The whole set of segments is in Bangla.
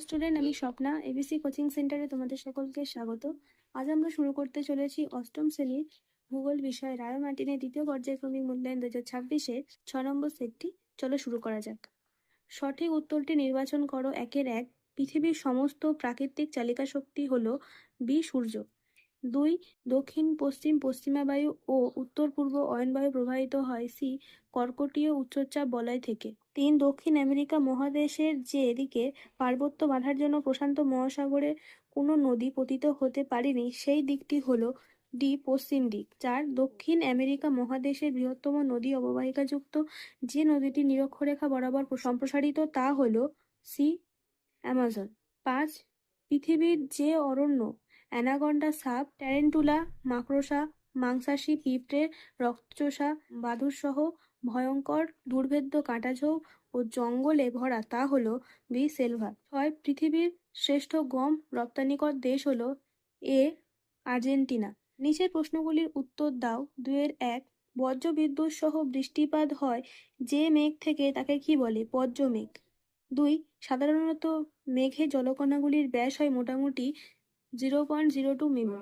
স্টুডেন্ট, আমি স্বপ্না। এবিসি কোচিং সেন্টারে তোমাদের সকলকে স্বাগত। আজ আমরা শুরু করতে চলেছি অষ্টম শ্রেণীর ভূগোল বিষয় রায় মার্টিনের দ্বিতীয় পর্যায়ক্রমিক মূল্যায়ন 2026-এর 6 নম্বর সেটটি। চলো শুরু করা যাক। সঠিক উত্তরটি নির্বাচন করো। 1-এর 1। পৃথিবীর সমস্ত প্রাকৃতিক চালিকা শক্তি হলো বি সূর্য। 2, দক্ষিণ পশ্চিম পশ্চিমা বায়ু ও উত্তর পূর্ব অয়নবায়ু প্রবাহিত হয় সি কর্কটীয় উচ্চচাপ বলয় থেকে। 3, দক্ষিণ আমেরিকা মহাদেশের যে দিকে পার্বত্য বাঁধার জন্য প্রশান্ত মহাসাগরে কোনো নদী পতিত হতে পারেনি সেই দিকটি হলো ডি পশ্চিম দিক। 4, দক্ষিণ আমেরিকা মহাদেশের বৃহত্তম নদী অববাহিকাযুক্ত যে নদীটি নিরক্ষরেখা বরাবর সম্প্রসারিত তা হলো সি অ্যামাজন। 5, পৃথিবীর যে অরণ্য অ্যানাকন্ডা সাপ, ট্যারেন্টুলা, মাকড়সা, মাংসাশী পিঁপড়ে, রক্তচোষা, বাদুড়সহ ভয়ঙ্কর দুর্ভেদ্য কাঁটাঝোপ ও জঙ্গলে ভরা তা হলো বি সেলভা। 6, পৃথিবীর শ্রেষ্ঠ গম রপ্তানিকর দেশ হলো এ আর্জেন্টিনা। নিচের প্রশ্নগুলির উত্তর দাও। 2-এর 1, বজ্রবিদ্যুৎ সহ বৃষ্টিপাত হয় যে মেঘ থেকে তাকে কি বলে? বজ্রমেঘ। 2, সাধারণত মেঘে জলকণাগুলির ব্যাস হয় মোটামুটি 0.02 মিমি।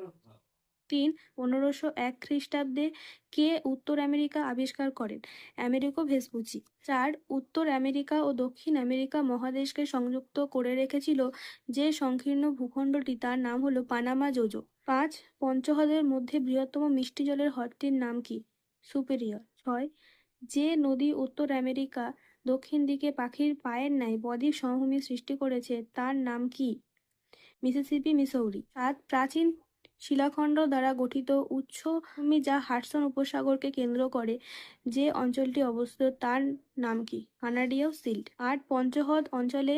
3, 1501 খ্রিস্টাব্দে কে উত্তর আমেরিকা আবিষ্কার করেন? Amerigo Vespucci. 4, উত্তর আমেরিকা ও দক্ষিণ আমেরিকা মহাদেশকে সংযুক্ত করে রেখেছিল যে সংকীর্ণ ভূখণ্ডটি তার নাম হলো পানামা জোজো। 5, পঞ্চহ্রদের মধ্যে বৃহত্তম মিষ্টি জলের হ্রদটির নাম কি? সুপেরিয়র। 6, যে নদী উত্তর আমেরিকা দক্ষিণ দিকে পাখির পায়ের ন্যায় বদ্বীপ সমভূমি সৃষ্টি করেছে তার নাম কি? Mississippi, Missouri. 7, প্রাচীন শিলাখণ্ড দ্বারা গঠিত উচ্চভূমি যা হাডসন উপসাগরকে কেন্দ্র করে যে অঞ্চলটি অবস্থিত তার নাম কি? কানাডীয় সিল্ট। 8, পঞ্চহ্রদ অঞ্চলে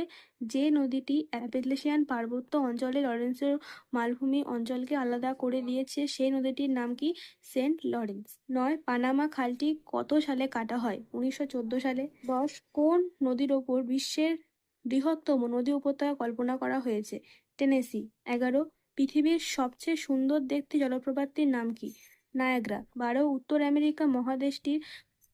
যে নদীটি অ্যাপেলেশিয়ান পার্বত্য অঞ্চলে লরেন্সের মালভূমি অঞ্চলকে আলাদা করে দিয়েছে সেই নদীটির নাম কি? Saint Lawrence. 9, পানামা খালটি কত সালে কাটা হয়? 1914 সালে। 10, কোন নদীর ওপর বিশ্বের বৃহত্তম নদী উপত্যকা কল্পনা করা হয়েছে? টেনেসি। 11, পৃথিবীর সবচেয়ে সুন্দর দেখতে জলপ্রপাতটির নাম কি? নায়াগ্রা। 12, উত্তর আমেরিকা মহাদেশটির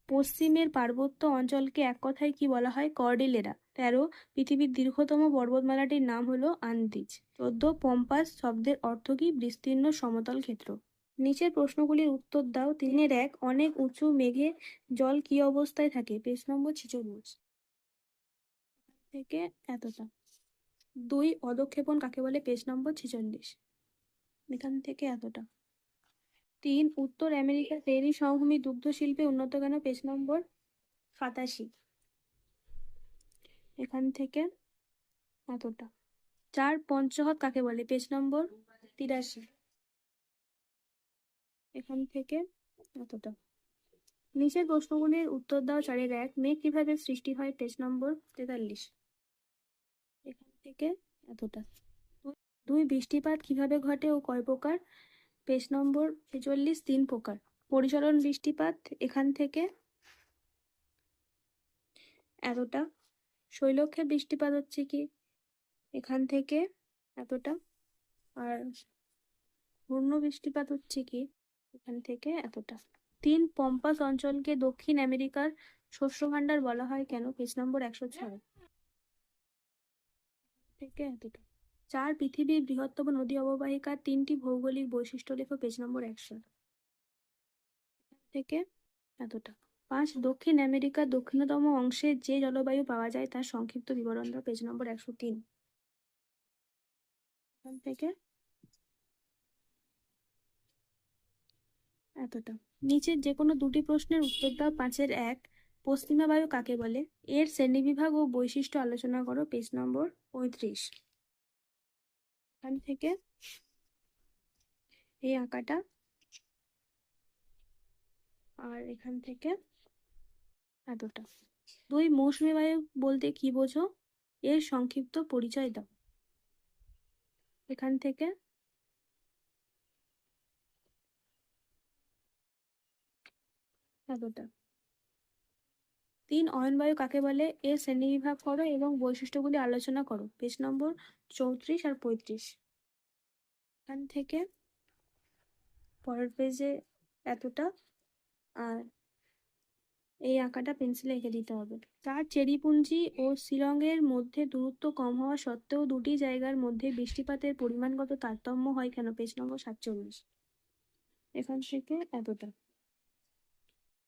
পশ্চিমের পার্বত্য অঞ্চলকে এক কথায় কি বলা হয়? কর্ডিলেরা। 13, পৃথিবীর দীর্ঘতম পর্বতমালাটির নাম হলো আন্দিজ। 14, পম্পাস শব্দের অর্থ কি? বিস্তীর্ণ সমতল ক্ষেত্র। নিচের প্রশ্নগুলির উত্তর দাও। 3-এর 1, অনেক উঁচু মেঘে জল কি অবস্থায় থাকে? পেজ নম্বর 46 থেকে এতটা। 2, অধঃক্ষেপণ কাকে বলে? পেজ নম্বর 46 এখান থেকে এতটা। 3, উত্তর আমেরিকার প্রেরি সমভূমি দুগ্ধ শিল্পে উন্নত কেন? পেজ নম্বর 87 এখান থেকে এতটা। 4, পঞ্চহ্রদ কাকে বলে? পেজ নম্বর 83 এখান থেকে এতটা। নিচের প্রশ্নগুলির উত্তর দাও। 4-এর 1, মেঘ কিভাবে সৃষ্টি হয়? পেজ নম্বর 43 এখান থেকে এতটা। 2, বৃষ্টিপাত কিভাবে ঘটে ও কয় প্রকার? পেজ নম্বর 46 3 প্রকার। পরিচলন বৃষ্টিপাত এখান থেকে এতটা। শৈলক্ষে বৃষ্টিপাত হচ্ছে কি? এখান থেকে এতটা। আর ঘূর্ণ বৃষ্টিপাত হচ্ছে কি? এখান থেকে এতটা। 3, পম্পাস অঞ্চলকে দক্ষিণ আমেরিকার শস্য ভাণ্ডার বলা হয় কেন? পেজ নম্বর 106 থেকে এতটা। 4, পৃথিবীর বৃহত্তম নদী অববাহিকার 3টি ভৌগোলিক বৈশিষ্ট্য লেখো। পেজ নম্বর 100 থেকে এতটা। 5, দক্ষিণ আমেরিকার দক্ষিণতম অংশে যে জলবায়ু পাওয়া যায় তার সংক্ষিপ্ত বিবরণ দাও। পেজ নম্বর 103 এখান থেকে এতটা। নিচের যে কোনো দুটি প্রশ্নের উত্তর দাও। 5-এর 1, পশ্চিমা বায়ু কাকে বলে? এর শ্রেণীবিভাগ ও বৈশিষ্ট্য আলোচনা করো। পেজ নম্বর 35 এখান থেকে এই আঁকাটা আর এখান থেকে এতটা। 2, মৌসুমী বায়ু বলতে কি বোঝো? এর সংক্ষিপ্ত পরিচয় দাও। এখান থেকে এতটা। 3, অয়নবায়ু কাকে বলে? এর শ্রেণীবিভাগ করো এবং বৈশিষ্ট্যগুলি আলোচনা করো। পেজ নম্বর 34 আর 35 এখান থেকে পরের পেজে এতটা। আর এই আঁকাটা পেন্সিলে এঁকে দিতে হবে। তার চেরিপুঞ্জি ও শিলংয়ের মধ্যে দূরত্ব কম হওয়া সত্ত্বেও দুটি জায়গার মধ্যে বৃষ্টিপাতের পরিমাণগত তারতম্য হয় কেন? পেজ নম্বর 47। এখান থেকে এতটা।